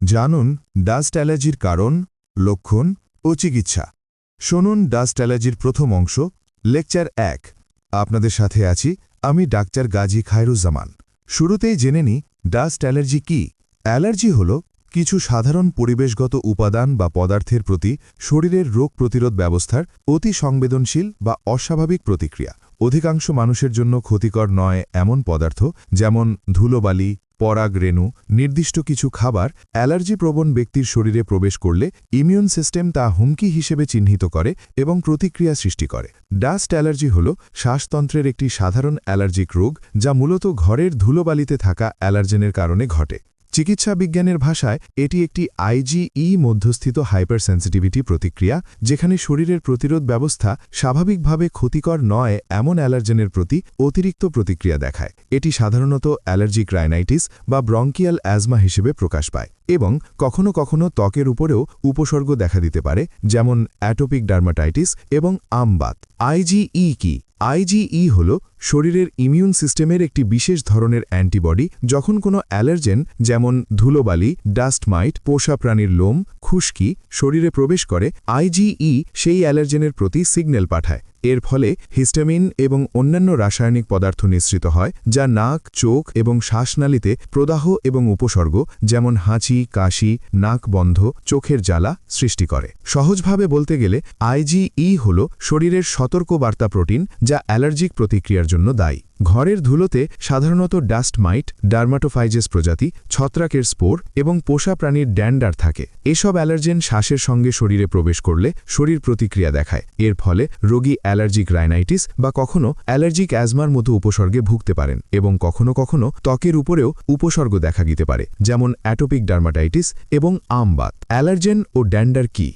জানুন ডাস্ট অ্যালার্জির কারণ, লক্ষণ ও চিকিৎসা। শুনুন ডাস্ট অ্যালার্জির প্রথম অংশ, লেকচার 1। আপনাদের সাথে আছি আমি ডাক্তার গাজী খায়রুজ্জামান। শুরুতেই জেনে নিই ডাস্ট অ্যালার্জি কী। অ্যালার্জি হল কিছু সাধারণ পরিবেশগত উপাদান বা পদার্থের প্রতি শরীরের রোগ প্রতিরোধ ব্যবস্থার অতি সংবেদনশীল বা অস্বাভাবিক প্রতিক্রিয়া। অধিকাংশ মানুষের জন্য ক্ষতিকর নয় এমন পদার্থ যেমন ধুলোবালি, পরাগ রেণু, নির্দিষ্ট কিছু খাবার অ্যালার্জিপ্রবণ ব্যক্তির শরীরে প্রবেশ করলে ইমিউন সিস্টেম তা হুমকি হিসেবে চিহ্নিত করে এবং প্রতিক্রিয়া সৃষ্টি করে। ডাস্ট অ্যালার্জি হল শ্বাসতন্ত্রের একটি সাধারণ অ্যালার্জিক রোগ যা মূলত ঘরের ধুলোবালিতে থাকা অ্যালার্জেনের কারণে ঘটে। চিকিৎসা বিজ্ঞানের ভাষায় এটি একটি আইজিই মধ্যস্থিত হাইপারসেন্সিটিভিটি প্রতিক্রিয়া, যেখানে শরীরের প্রতিরোধ ব্যবস্থা স্বাভাবিকভাবে ক্ষতিকর নয় এমন অ্যালার্জেনের প্রতি অতিরিক্ত প্রতিক্রিয়া দেখায়। এটি সাধারণত অ্যালার্জিক রাইনাইটিস বা ব্রঙ্কিয়াল অ্যাজমা হিসেবে প্রকাশ পায় এবং কখনো কখনো ত্বকের উপরেও উপসর্গ দেখা দিতে পারে, যেমন অ্যাটোপিক ডার্মাটাইটিস এবং আমবাত। আইজিই কি? আইজিই হল শরীরের ইমিউন সিস্টেমের একটি বিশেষ ধরনের অ্যান্টিবডি। যখন কোনো অ্যালার্জেন যেমন ধুলোবালি, ডাস্ট মাইট, পোষা প্রাণীর লোম, খুশকি শরীরে প্রবেশ করে, আইজিই সেই অ্যালার্জেনের প্রতি সিগন্যাল পাঠায়। এর ফলে হিস্টামিন এবং অন্যান্য রাসায়নিক পদার্থ নিঃসৃত হয়, যা নাক, চোখ এবং শ্বাসনালীতে প্রদাহ এবং উপসর্গ যেমন হাঁচি, কাশি, নাক বন্ধ, চোখের জ্বালা সৃষ্টি করে। সহজভাবে বলতে গেলে আইজিই হল শরীরের সতর্ক বার্তা প্রোটিন যা অ্যালার্জিক প্রতিক্রিয়ার জন্য দায়ী। ঘরের ধুলোতে সাধারণত ডাস্ট মাইট, ডার্মাটোফাইজেস প্রজাতি, ছত্রাকের স্পোর এবং পোষা প্রাণীর ড্যান্ডার থাকে। এসব অ্যালার্জেন শ্বাসের সঙ্গে শরীরে প্রবেশ করলে শরীর প্রতিক্রিয়া দেখায়। এর ফলে রোগী অ্যালার্জিক রাইনাইটিস বা কখনো অ্যালার্জিক অ্যাজমার মতো উপসর্গে ভুগতে পারেন এবং কখনো কখনো ত্বকের উপরেও উপসর্গ দেখা দিতে পারে, যেমন অ্যাটোপিক ডার্মাটাইটিস এবং আমবাত। অ্যালার্জেন ও ড্যান্ডার কি?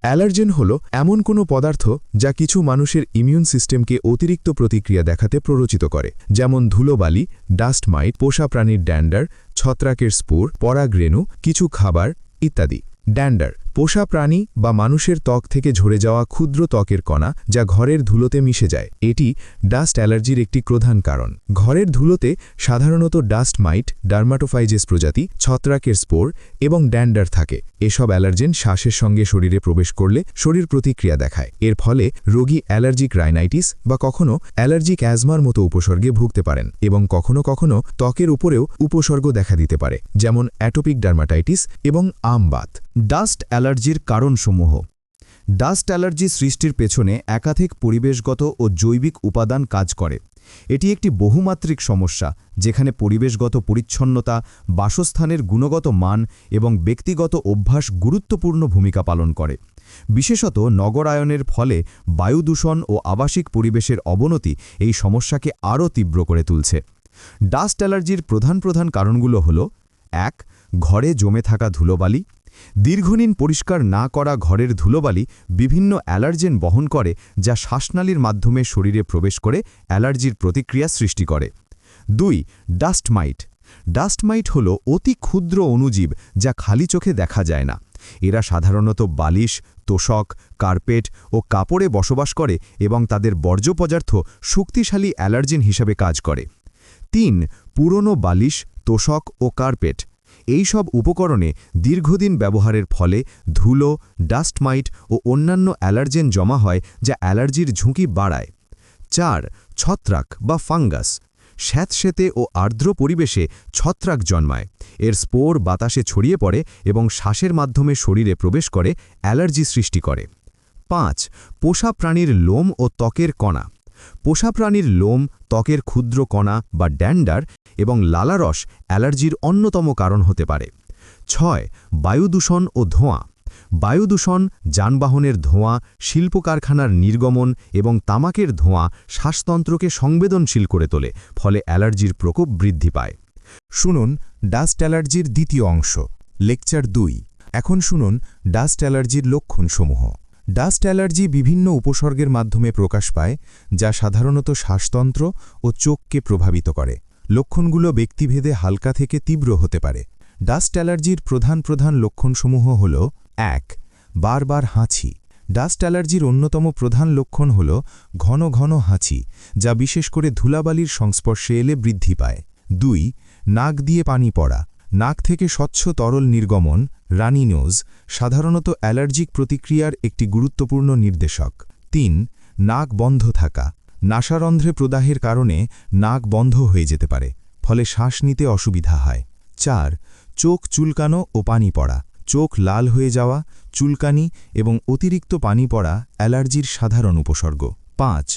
অ্যালার্জেন হল এমন কোনো পদার্থ যা কিছু মানুষের ইমিউন সিস্টেমকে অতিরিক্ত প্রতিক্রিয়া দেখাতে প্ররোচিত করে, যেমন ধুলোবালি, ডাস্ট মাইট, পোষা প্রাণীর ড্যান্ডার, ছত্রাকের স্পোর, পরাগ রেণু, কিছু খাবার ইত্যাদি। ড্যান্ডার পোষা প্রাণী বা মানুষের ত্বক থেকে ঝরে যাওয়া ক্ষুদ্র ত্বকের কণা যা ঘরের ধুলোতে মিশে যায়। এটি ডাস্ট অ্যালার্জির একটি প্রধান কারণ। ঘরের ধুলোতে সাধারণত ডাস্ট মাইট, ডার্মাটোফাইজেস প্রজাতি, ছত্রাকের স্পোর এবং ড্যান্ডার থাকে। এসব অ্যালার্জেন শ্বাসের সঙ্গে শরীরে প্রবেশ করলে শরীর প্রতিক্রিয়া দেখায়। এর ফলে রোগী অ্যালার্জিক রাইনাইটিস বা কখনো অ্যালার্জিক অ্যাজমার মতো উপসর্গে ভুগতে পারেন এবং কখনো কখনো ত্বকের উপরেও উপসর্গ দেখা দিতে পারে, যেমন অ্যাটোপিক ডার্মাটাইটিস এবং আমবাত। ডাস্ট অ্যালার্জির কারণসমূহ। ডাস্ট অ্যালার্জি সৃষ্টির পেছনে একাধিক পরিবেশগত ও জৈবিক উপাদান কাজ করে। এটি একটি বহুমাত্রিক সমস্যা, যেখানে পরিবেশগত পরিচ্ছন্নতা, বাসস্থানের গুণগত মান এবং ব্যক্তিগত অভ্যাস গুরুত্বপূর্ণ ভূমিকা পালন করে। বিশেষত নগরায়নের ফলে বায়ু দূষণ ও আবাসিক পরিবেশের অবনতি এই সমস্যাকে আরও তীব্র করে তুলছে। ডাস্ট অ্যালার্জির প্রধান কারণগুলো হল: ১. ঘরে জমে থাকা ধুলোবালি। দীর্ঘদিন পরিষ্কার না করা ঘরের ধুলোবালি বিভিন্ন অ্যালার্জেন বহন করে, যা শ্বাসনালীর মাধ্যমে শরীরে প্রবেশ করে অ্যালার্জির প্রতিক্রিয়া সৃষ্টি করে। ২. ডাস্ট মাইট। ডাস্ট মাইট হল অতি ক্ষুদ্র অণুজীব যা খালি চোখে দেখা যায় না। এরা সাধারণত বালিশ, তোশক, কার্পেট ও কাপড়ে বসবাস করে এবং তাদের বর্জ্য পদার্থ শক্তিশালী অ্যালার্জেন হিসেবে কাজ করে। ৩. পুরনো বালিশ, তোশক ও কার্পেট। এই সব উপকরণে দীর্ঘদিন ব্যবহারের ফলে ধুলো, ডাস্ট মাইট ও অন্যান্য অ্যালার্জেন জমা হয়, যা অ্যালার্জির ঝুঁকি বাড়ায়। ৪. ছত্রাক বা ফাঙ্গাস। স্যাঁতসেঁতে ও আর্দ্র পরিবেশে ছত্রাক জন্মায়। এর স্পোর বাতাসে ছড়িয়ে পড়ে এবং শ্বাসের মাধ্যমে শরীরে প্রবেশ করে অ্যালার্জি সৃষ্টি করে। ৫. পোষা প্রাণীর লোম ও ত্বকের কণা। পোষা প্রাণীর লোম, ত্বকের ক্ষুদ্র কণা বা ড্যান্ডার এবং লালারস অ্যালার্জির অন্যতম কারণ হতে পারে। ৬. বায়ু দূষণ ও ধোঁয়া। বায়ু দূষণ, যানবাহনের ধোঁয়া, শিল্প কারখানার নির্গমন এবং তামাকের ধোঁয়া শ্বাসতন্ত্রকে সংবেদনশীল করে তোলে, ফলে অ্যালার্জির প্রকোপ বৃদ্ধি পায়। শুনুন ডাস্ট অ্যালার্জির দ্বিতীয় অংশ, লেকচার ২। এখন শুনুন ডাস্ট অ্যালার্জির লক্ষণসমূহ। ডাস্ট অ্যালার্জি বিভিন্ন উপসর্গের মাধ্যমে প্রকাশ পায়, যা সাধারণত শ্বাসতন্ত্র ও চোখকে প্রভাবিত করে। লক্ষণগুলো ব্যক্তিভেদে হালকা থেকে তীব্র হতে পারে। ডাস্ট অ্যালার্জির প্রধান লক্ষণসমূহ হল: ১. বারবার হাঁচি। ডাস্ট অ্যালার্জির অন্যতম প্রধান লক্ষণ হল ঘন ঘন হাঁচি, যা বিশেষ করে ধুলাবালির সংস্পর্শে এলে বৃদ্ধি পায়। ২. নাক দিয়ে পানি পড়া। নাক থেকে স্বচ্ছ তরল নির্গমন রানি নোজ সাধারণত অ্যালার্জিক প্রতিক্রিয়ার একটি গুরুত্বপূর্ণ নির্দেশক। ৩. নাক বন্ধ থাকা। নাসারন্ধ্রে প্রদাহের কারণে নাক বন্ধ হয়ে যেতে পারে, ফলে শ্বাস নিতে অসুবিধা হয়। ৪. চোখ চুলকানো ও পানি পড়া। চোখ লাল হয়ে যাওয়া, চুলকানি এবং অতিরিক্ত পানি পড়া অ্যালার্জির সাধারণ উপসর্গ। ৫.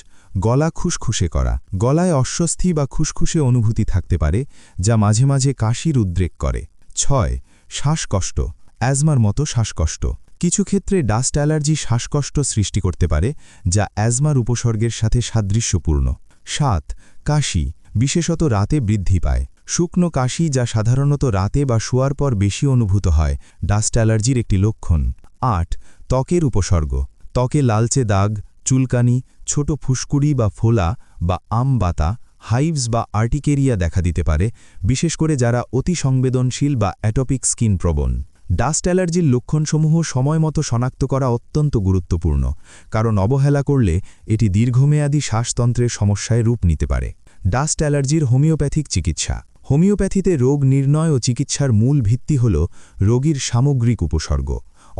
গলা খুসখুসে করা। গলায় অস্বস্তি বা খুসখুসে অনুভূতি থাকতে পারে, যা মাঝে মাঝে কাশির উদ্রেক করে। ৬. শ্বাসকষ্ট। অ্যাজমার মতো শ্বাসকষ্ট। কিছু ক্ষেত্রে ডাস্ট অ্যালার্জি শ্বাসকষ্ট সৃষ্টি করতে পারে, যা অ্যাজমার উপসর্গের সাথে সাদৃশ্যপূর্ণ। ৭. কাশি, বিশেষত রাতে বৃদ্ধি পায়। শুকনো কাশি, যা সাধারণত রাতে বা শোয়ার পর বেশি অনুভূত হয়, ডাস্ট অ্যালার্জির একটি লক্ষণ। ৮. ত্বকের উপসর্গ। ত্বকে লালচে দাগ, চুলকানি, ছোট ফুসকুড়ি বা ফোলা বা আমবাতা, হাইভস বা আর্টিকেরিয়া দেখা দিতে পারে, বিশেষ করে যারা অতি সংবেদনশীল বা অ্যাটপিক স্কিন প্রবণ। ডাস্ট অ্যালার্জির লক্ষণসমূহ সময়মতো শনাক্ত করা অত্যন্ত গুরুত্বপূর্ণ, কারণ অবহেলা করলে এটি দীর্ঘমেয়াদী শ্বাসতন্ত্রের সমস্যায় রূপ নিতে পারে। ডাস্ট অ্যালার্জির হোমিওপ্যাথিক চিকিৎসা। হোমিওপ্যাথিতে রোগ নির্ণয় ও চিকিৎসার মূল ভিত্তি হল রোগীর সামগ্রিক উপসর্গ,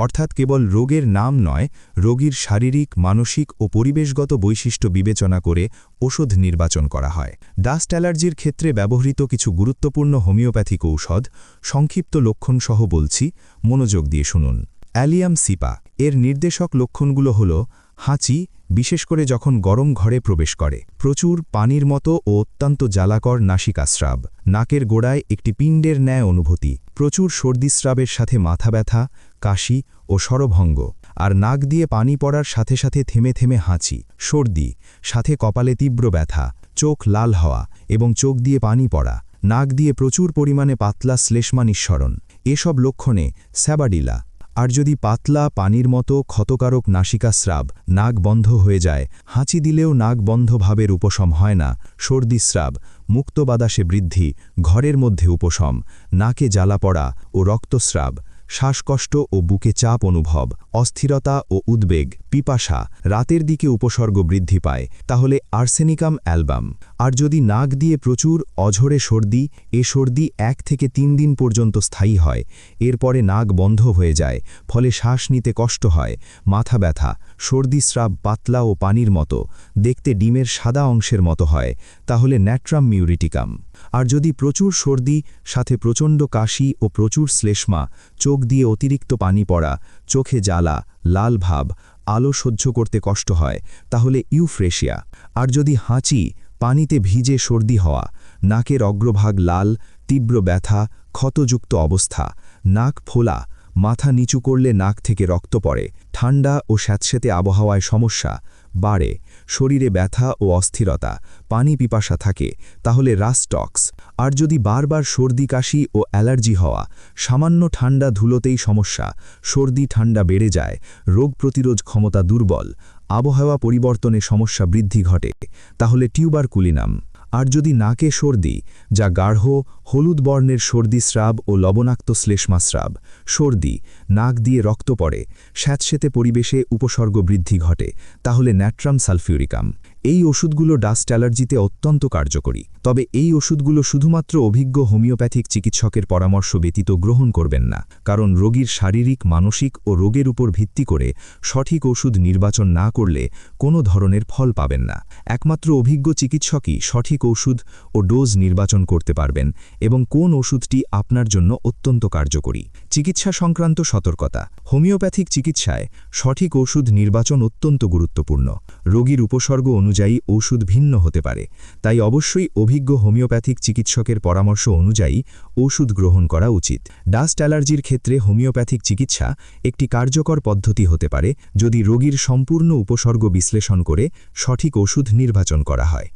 অর্থাৎ কেবল রোগের নাম নয়, রোগীর শারীরিক, মানসিক ও পরিবেশগত বৈশিষ্ট্য বিবেচনা করে ওষুধ নির্বাচন করা হয়। ডাস্ট অ্যালার্জির ক্ষেত্রে ব্যবহৃত কিছু গুরুত্বপূর্ণ হোমিওপ্যাথিক ঔষধ সংক্ষিপ্ত লক্ষণসহ বলছি, মনোযোগ দিয়ে শুনুন। Allium cepa. এর নির্দেশক লক্ষণগুলো হল হাঁচি, বিশেষ করে যখন গরম ঘরে প্রবেশ করে, প্রচুর পানির মতো ও অত্যন্ত জ্বালাকর নাসিকাস্রাব, নাকের গোড়ায় একটি পিণ্ডের ন্যায় অনুভূতি, প্রচুর সর্দিস্রাবের সাথে মাথা ব্যথা, কাশি ও স্বরভঙ্গ, আর নাক দিয়ে পানি পড়ার সাথে সাথে থেমে থেমে হাঁচি, সর্দি, সাথে কপালে তীব্র ব্যথা, চোখ লাল হওয়া এবং চোখ দিয়ে পানি পড়া, নাক দিয়ে প্রচুর পরিমাণে পাতলা শ্লেষ্মা নিঃসরণ। এসব লক্ষণে স্যাবাডিলা। আর যদি পাতলা পানির মতো ক্ষতকারক নাসিকাস্রাব, নাক বন্ধ হয়ে যায়, হাঁচি দিলেও নাক বন্ধ ভাবের উপশম হয় না, সর্দিস্রাব, মুক্ত বাতাসে বৃদ্ধি, ঘরের মধ্যে উপশম, নাকে জ্বালা পড়া ও রক্তস্রাব, শ্বাসকষ্ট ও বুকে চাপ অনুভব, অস্থিরতা ও উদ্বেগ, পিপাসা, রাতের দিকে উপসর্গ বৃদ্ধি পায়, তাহলে আর্সেনিকাম অ্যালবাম। আর যদি নাক দিয়ে প্রচুর অঝরে সর্দি, এ সর্দি 1 থেকে 3 দিন পর্যন্ত স্থায়ী হয়, এরপরে নাক বন্ধ হয়ে যায়, ফলে শ্বাস নিতে কষ্ট হয়, মাথা ব্যথা, সর্দিস্রাব পাতলা ও পানির মতো, দেখতে ডিমের সাদা অংশের মতো হয়, তাহলে ন্যাট্রাম মিউরিটিকাম। আর যদি প্রচুর সর্দি, সাথে প্রচণ্ড কাশি ও প্রচুর শ্লেষ্মা, চোখ দিয়ে অতিরিক্ত পানি পড়া, চোখে জ্বালা, লাল ভাব, আলো সহ্য করতে কষ্ট হয়, তাহলে ইউফ্রেশিয়া। আর যদি হাঁচি, পানিতে ভিজে সর্দি হওয়া, নাকের অগ্রভাগ লাল, তীব্র ব্যথা, ক্ষতযুক্ত অবস্থা, নাক ফোলা, মাথা নিচু করলে নাক থেকে রক্ত পড়ে, ঠান্ডা ও স্যাঁতসেঁতে আবহাওয়ায় সমস্যা বাড়ে, শরীরে ব্যথা ও অস্থিরতা, পানি পিপাসা থাকে, তাহলে রাস্টক্স। আর যদি বারবার সর্দি কাশি ও অ্যালার্জি হওয়া, সামান্য ঠান্ডা ধুলোতেই সমস্যা, সর্দি ঠান্ডা বেড়ে যায়, রোগ প্রতিরোধ ক্ষমতা দুর্বল, আবহাওয়া পরিবর্তনে সমস্যা বৃদ্ধি ঘটে, তাহলে টিউবারকুলিনাম। আর যদি নাকে সর্দি, যা গাঢ় হলুদ বর্ণের সর্দিস্রাব ও লবণাক্ত শ্লেষ্মাস্রাব, সর্দি, নাক দিয়ে রক্ত পড়ে, স্যাঁতসেঁতে পরিবেশে উপসর্গ বৃদ্ধি ঘটে, তাহলে ন্যাট্রাম সালফিউরিকাম। এই ওষুধগুলো ডাস্ট অ্যালার্জিতে অত্যন্ত কার্যকরী, তবে এই ওষুধগুলো শুধুমাত্র অভিজ্ঞ হোমিওপ্যাথিক চিকিৎসকের পরামর্শ ব্যতীত গ্রহণ করবেন না, কারণ রোগীর শারীরিক, মানসিক ও রোগের উপর ভিত্তি করে সঠিক ওষুধ নির্বাচন না করলে কোনো ধরনের ফল পাবেন না। একমাত্র অভিজ্ঞ চিকিৎসকই সঠিক ওষুধ ও ডোজ নির্বাচন করতে পারবেন এবং কোন ওষুধটি আপনার জন্য অত্যন্ত কার্যকরী। চিকিৎসা সংক্রান্ত সতর্কতা। হোমিওপ্যাথিক চিকিৎসায় সঠিক ওষুধ নির্বাচন অত্যন্ত গুরুত্বপূর্ণ। রোগীর উপসর্গ অনুযায়ী ওষুধ ভিন্ন হতে পারে, তাই অবশ্যই অভিজ্ঞ হোমিওপ্যাথিক চিকিৎসকের পরামর্শ অনুযায়ী ওষুধ গ্রহণ করা উচিত। ডাস্ট অ্যালার্জির ক্ষেত্রে হোমিওপ্যাথিক চিকিৎসা একটি কার্যকর পদ্ধতি হতে পারে যদি রোগীর সম্পূর্ণ উপসর্গ বিশ্লেষণ করে সঠিক ওষুধ নির্বাচন করা হয়।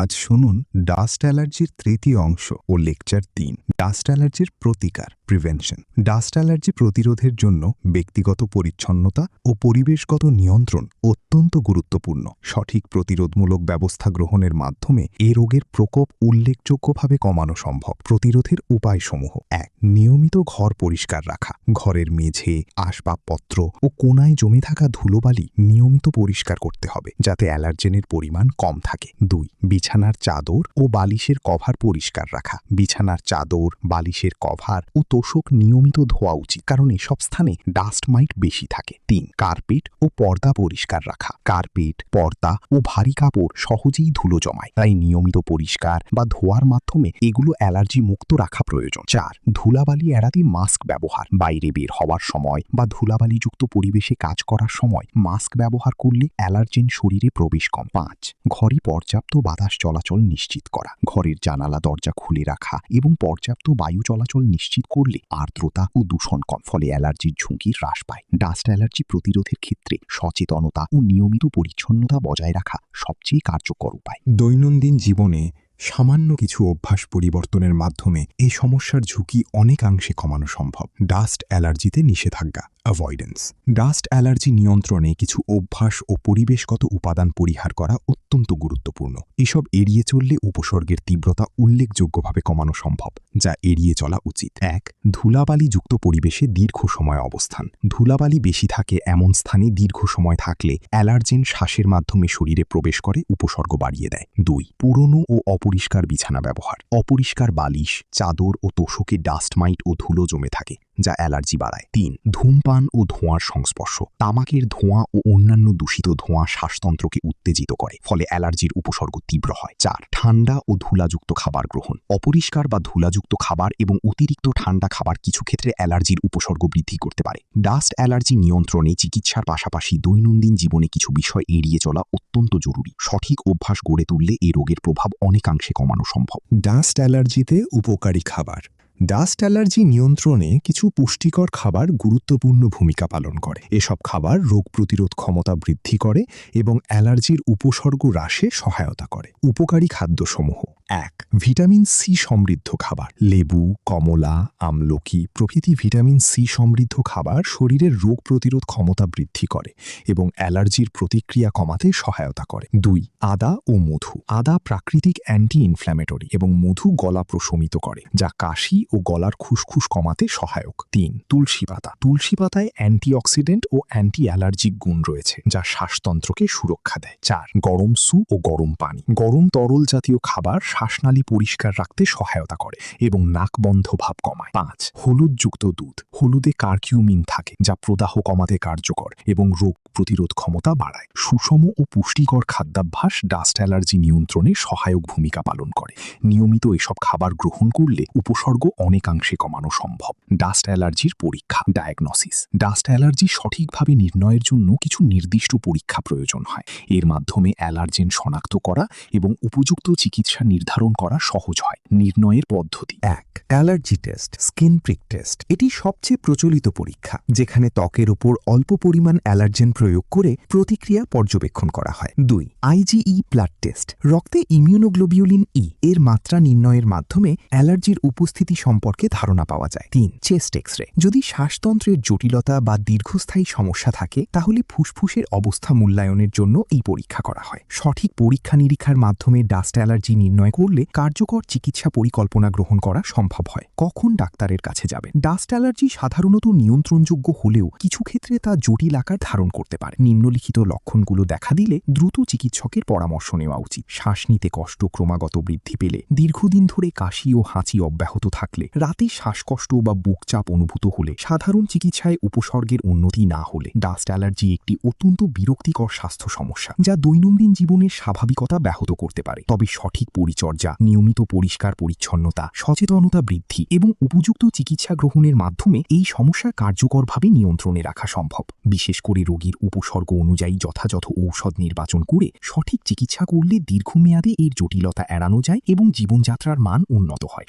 আজ শুনুন ডাস্ট অ্যালার্জির তৃতীয় অংশ ও লেকচার 3, ডাস্ট অ্যালার্জির প্রতিকার। প্রিভেনশন। ডাস্ট অ্যালার্জি প্রতিরোধের জন্য ব্যক্তিগত পরিচ্ছন্নতা ও পরিবেশগত নিয়ন্ত্রণ অত্যন্ত গুরুত্বপূর্ণ। সঠিক প্রতিরোধমূলক ব্যবস্থা গ্রহণের মাধ্যমে এ রোগের প্রকোপ উল্লেখযোগ্যভাবে কমানো সম্ভব। প্রতিরোধের উপায়সমূহ: ১. নিয়মিত ঘর পরিষ্কার রাখা। ঘরের মেঝে, আসবাবপত্র ও কোনায় জমে থাকা ধুলোবালি নিয়মিত পরিষ্কার করতে হবে, যাতে অ্যালার্জেনের পরিমাণ কম থাকে। ২. বিছানার চাদর ও বালিশের কভার পরিষ্কার রাখা। বিছানার চাদর, বালিশের কভার ও তোশক নিয়মিত ধোয়া উচিত, কারণ এসব স্থানে ডাস্ট মাইট বেশি থাকে। ৩. কার্পেট ও পর্দা পরিষ্কার রাখা। কার্পেট, পর্দা ও ভারী কাপড় সহজেই ধুলো জমায়, তাই নিয়মিত পরিষ্কার বা ধোয়ার মাধ্যমে এগুলো অ্যালার্জি মুক্ত রাখা প্রয়োজন। ৪. ধুলাবালি এড়াতে মাস্ক ব্যবহার। বাইরে বের হওয়ার সময় বা ধুলাবালিযুক্ত পরিবেশে কাজ করার সময় মাস্ক ব্যবহার করলে অ্যালার্জেন শরীরে প্রবেশ কম। ৫. ঘরে পর্যাপ্ত বাতাস চলাচল নিশ্চিত করা। ঘরের জানালা দরজা খুলে রাখা এবং পর্যাপ্ত বায়ু চলাচল নিশ্চিত করলে আর্দ্রতা ও দূষণ কম, ফলে অ্যালার্জির ঝুঁকি হ্রাস পায়। ডাস্ট অ্যালার্জি প্রতিরোধের ক্ষেত্রে সচেতনতা ও নিয়মিত পরিচ্ছন্নতা বজায় রাখা সবচেয়ে কার্যকর উপায়। দৈনন্দিন জীবনে সামান্য কিছু অভ্যাস পরিবর্তনের মাধ্যমে এই সমস্যার ঝুঁকি অনেকাংশে কমানো সম্ভব। ডাস্ট অ্যালার্জিতে নিষেধাজ্ঞা, অ্যাভয়েডেন্স। ডাস্ট অ্যালার্জি নিয়ন্ত্রণে কিছু অভ্যাস ও পরিবেশগত উপাদান পরিহার করা অত্যন্ত গুরুত্বপূর্ণ। এসব এড়িয়ে চললে উপসর্গের তীব্রতা উল্লেখযোগ্যভাবে কমানো সম্ভব, যা এড়িয়ে চলা উচিত। ১. ধুলাবালিযুক্ত পরিবেশে দীর্ঘ সময় অবস্থান। ধুলাবালি বেশি থাকে এমন স্থানে দীর্ঘ সময় থাকলে অ্যালার্জেন শ্বাসের মাধ্যমে শরীরে প্রবেশ করে উপসর্গ বাড়িয়ে দেয়। ২. পুরনো ও অপরিষ্কার বিছানা ব্যবহার। অপরিষ্কার বালিশ, চাদর ও তোশকে ডাস্ট মাইট ও ধুলো জমে থাকে, যা অ্যালার্জি বাড়ায়। ৩. ধূমপান ও ধোঁয়ার সংস্পর্শ। তামাকের ধোঁয়া ও অন্যান্য দূষিত ধোঁয়া শ্বাসতন্ত্রকে উত্তেজিত করে, ফলে অ্যালার্জির উপসর্গ তীব্র হয়। ৪. ঠান্ডা ও ধুলাযুক্ত খাবার গ্রহণ। অপরিষ্কার বা ধুলাযুক্ত খাবার এবং অতিরিক্ত ঠান্ডা খাবার কিছু ক্ষেত্রে অ্যালার্জির উপসর্গ বৃদ্ধি করতে পারে। ডাস্ট অ্যালার্জি নিয়ন্ত্রণে চিকিৎসার পাশাপাশি দৈনন্দিন জীবনে কিছু বিষয় এড়িয়ে চলা অত্যন্ত জরুরি। সঠিক অভ্যাস গড়ে তুললে এই রোগের প্রভাব অনেকাংশে কমানো সম্ভব। ডাস্ট অ্যালার্জিতে উপকারী খাবার। ডাস্ট অ্যালার্জি নিয়ন্ত্রণে কিছু পুষ্টিকর খাবার গুরুত্বপূর্ণ ভূমিকা পালন করে। এসব খাবার রোগ প্রতিরোধ ক্ষমতা বৃদ্ধি করে এবং অ্যালার্জির উপসর্গ হ্রাসে সহায়তা করে। উপকারী খাদ্যসমূহ: ১. ভিটামিন সি সমৃদ্ধ খাবার। লেবু, কমলা, আমলকি প্রভৃতি ভিটামিন সি সমৃদ্ধ খাবার শরীরের রোগ প্রতিরোধ ক্ষমতা বৃদ্ধি করে এবং অ্যালার্জির প্রতিক্রিয়া কমাতে সহায়তা করে। ২. আদা ও মধু। আদা প্রাকৃতিক অ্যান্টি ইনফ্ল্যামেটরি এবং মধু গলা প্রশমিত করে, যা কাশি ও গলার খুসখুস কমাতে সহায়ক। ৩. তুলসী পাতা। তুলসী পাতায় অ্যান্টিঅক্সিডেন্ট ও অ্যান্টি অ্যালার্জিক গুণ রয়েছে, যা শ্বাসতন্ত্রকে সুরক্ষা দেয়। ৪. গরম স্যুপ ও গরম পানি। গরম তরল জাতীয় খাবার শ্বাসনালী পরিষ্কার রাখতে সহায়তা করে এবং নাক বন্ধ ভাব কমায়। ৫. হলুদযুক্ত দুধ। হলুদে কারকিউমিন থাকে, যা প্রদাহ কমাতে কার্যকর এবং রোগ প্রতিরোধ ক্ষমতা বাড়ায়। সুষম ও পুষ্টিকর খাদ্যাভ্যাস ডাস্ট অ্যালার্জি নিয়ন্ত্রণে সহায়ক ভূমিকা পালন করে। নিয়মিত এসব খাবার গ্রহণ করলে উপসর্গ অনেকাংশে কমানো সম্ভব। ডাস্ট অ্যালার্জির পরীক্ষা, ডায়াগনোসিস। ডাস্ট অ্যালার্জি সঠিকভাবে নির্ণয়ের জন্য কিছু নির্দিষ্ট পরীক্ষা প্রয়োজন হয়। এর মাধ্যমে অ্যালার্জেন শনাক্ত করা এবং উপযুক্ত চিকিৎসা নির্ধারণ করা সহজ হয়। নির্ণয়ের পদ্ধতি: ১. Allergy test, skin prick test. এটি সবচেয়ে প্রচলিত পরীক্ষা, যেখানে ত্বকের উপর অল্প পরিমাণ অ্যালার্জেন প্রয়োগ করে প্রতিক্রিয়া পর্যবেক্ষণ করা হয়। ২. IgE blood test. রক্তে ইমিউনোগ্লোবিউলিন ই এর মাত্রা নির্ণয়ের মাধ্যমে অ্যালার্জির উপস্থিতি সম্পর্কে ধারণা পাওয়া যায়। ৩. Chest X-ray. যদি শ্বাসতন্ত্রের জটিলতা বা দীর্ঘস্থায়ী সমস্যা থাকে, তাহলে ফুসফুসের অবস্থা মূল্যায়নের জন্য এই পরীক্ষা করা হয়। সঠিক পরীক্ষা নিরীক্ষার মাধ্যমে ডাস্ট অ্যালার্জি নির্ণয় করলে কার্যকর চিকিৎসা পরিকল্পনা গ্রহণ করা সম্ভব হয়। কখন ডাক্তারের কাছে যাবেন? ডাস্ট অ্যালার্জি সাধারণত নিয়ন্ত্রণযোগ্য হলেও কিছু ক্ষেত্রে তা জটিল আকার ধারণ করতে পারে। নিম্নলিখিত লক্ষণগুলো দেখা দিলে দ্রুত চিকিৎসকের পরামর্শ নেওয়া উচিত। শ্বাস নিতে কষ্ট ক্রমাগত বৃদ্ধি পেলে, দীর্ঘদিন ধরে কাশি ও হাঁচি অব্যাহত থাকলে, রাতে শ্বাসকষ্ট বা বুকচাপ অনুভূত হলে, সাধারণ চিকিৎসায় উপসর্গের উন্নতি না হলে। ডাস্ট অ্যালার্জি একটি অত্যন্ত বিরক্তিকর স্বাস্থ্য সমস্যা, যা দৈনন্দিন জীবনের স্বাভাবিকতা ব্যাহত করতে পারে। তবে সঠিক পরিচর্যা, নিয়মিত পরিষ্কার পরিচ্ছন্নতা, সচেতনতা বৃদ্ধি এবং উপযুক্ত চিকিৎসা গ্রহণের মাধ্যমে এই সমস্যা কার্যকরভাবে নিয়ন্ত্রণে রাখা সম্ভব। বিশেষ করে রোগীর উপসর্গ অনুযায়ী যথাযথ ঔষধ নির্বাচন করে সঠিক চিকিৎসা করলে দীর্ঘমেয়াদে এর জটিলতা এড়ানো যায় এবং জীবনযাত্রার মান উন্নত হয়।